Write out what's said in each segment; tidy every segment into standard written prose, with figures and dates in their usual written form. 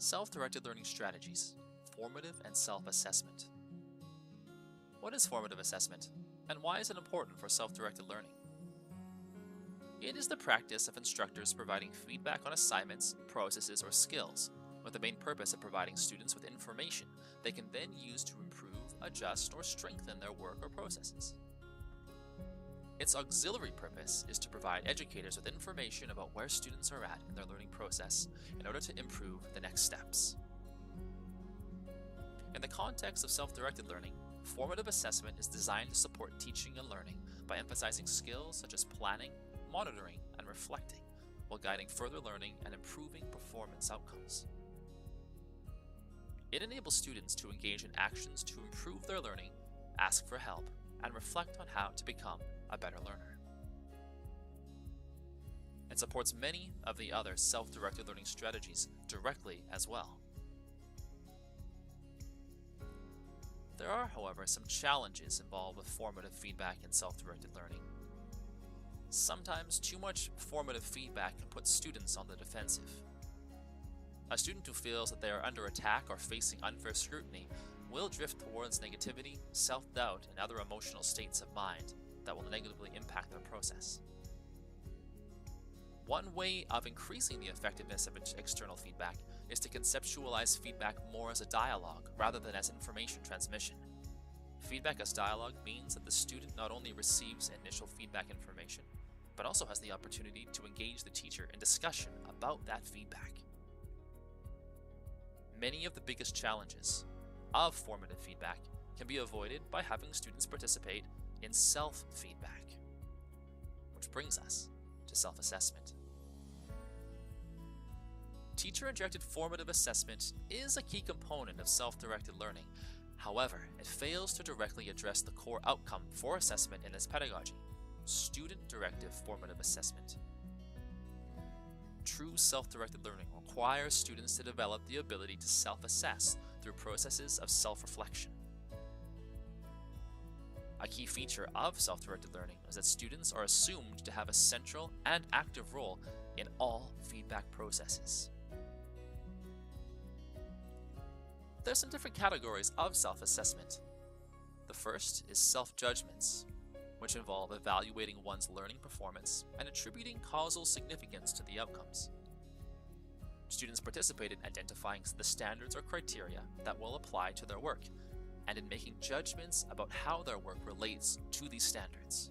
Self-directed learning strategies, formative and self-assessment. What is formative assessment, and why is it important for self-directed learning? It is the practice of instructors providing feedback on assignments, processes, or skills, with the main purpose of providing students with information they can then use to improve, adjust, or strengthen their work or processes. Its auxiliary purpose is to provide educators with information about where students are at in their learning process in order to improve the next steps. In the context of self-directed learning, formative assessment is designed to support teaching and learning by emphasizing skills such as planning, monitoring, and reflecting, while guiding further learning and improving performance outcomes. It enables students to engage in actions to improve their learning, ask for help, and reflect on how to become a better learner. It supports many of the other self-directed learning strategies directly as well. There are, however, some challenges involved with formative feedback and self-directed learning. Sometimes too much formative feedback can put students on the defensive. A student who feels that they are under attack or facing unfair scrutiny will drift towards negativity, self-doubt, and other emotional states of mind that will negatively impact their process. One way of increasing the effectiveness of external feedback is to conceptualize feedback more as a dialogue rather than as information transmission. Feedback as dialogue means that the student not only receives initial feedback information, but also has the opportunity to engage the teacher in discussion about that feedback. Many of the biggest challenges of formative feedback can be avoided by having students participate in self-feedback, which brings us to self-assessment. Teacher-injected formative assessment is a key component of self-directed learning. However, it fails to directly address the core outcome for assessment in this pedagogy: student-directed formative assessment. True self-directed learning requires students to develop the ability to self-assess through processes of self-reflection. A key feature of self-directed learning is that students are assumed to have a central and active role in all feedback processes. There are some different categories of self-assessment. The first is self-judgments, which involve evaluating one's learning performance and attributing causal significance to the outcomes. Students participate in identifying the standards or criteria that will apply to their work, and in making judgments about how their work relates to these standards.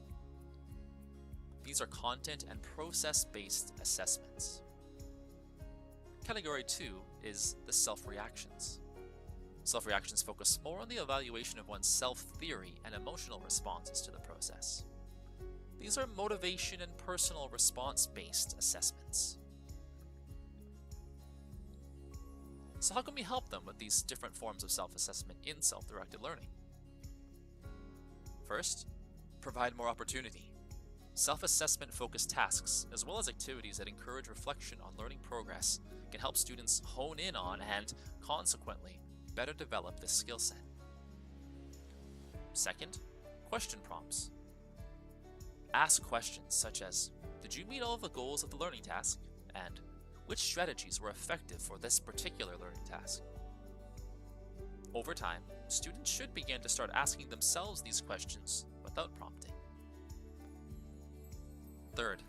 These are content and process-based assessments. Category 2 is the self-reactions. Self-reactions focus more on the evaluation of one's self-theory and emotional responses to the process. These are motivation and personal response-based assessments. So how can we help them with these different forms of self-assessment in self-directed learning? First, provide more opportunity. Self-assessment focused tasks, as well as activities that encourage reflection on learning progress, can help students hone in on and, consequently, better develop this skill set. Second, question prompts. Ask questions such as, did you meet all of the goals of the learning task? And which strategies were effective for this particular learning task? Over time, students should begin to start asking themselves these questions without prompting. Third,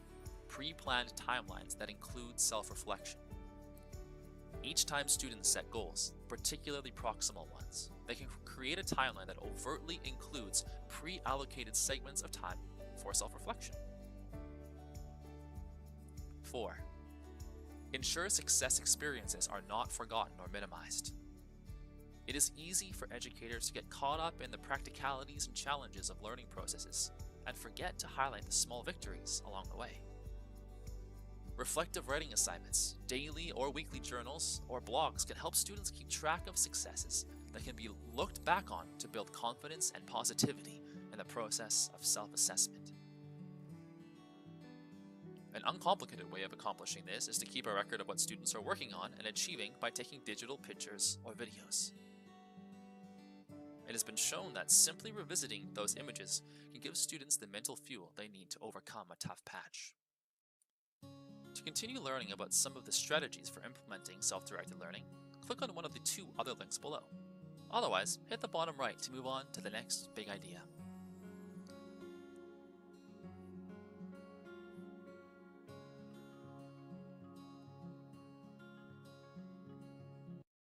pre-planned timelines that include self-reflection. Each time students set goals, particularly proximal ones, they can create a timeline that overtly includes pre-allocated segments of time for self-reflection. 4. Ensure success experiences are not forgotten or minimized. It is easy for educators to get caught up in the practicalities and challenges of learning processes and forget to highlight the small victories along the way. Reflective writing assignments, daily or weekly journals, or blogs can help students keep track of successes that can be looked back on to build confidence and positivity in the process of self-assessment. An uncomplicated way of accomplishing this is to keep a record of what students are working on and achieving by taking digital pictures or videos. It has been shown that simply revisiting those images can give students the mental fuel they need to overcome a tough patch. To continue learning about some of the strategies for implementing self-directed learning, click on one of the two other links below. Otherwise, hit the bottom right to move on to the next big idea.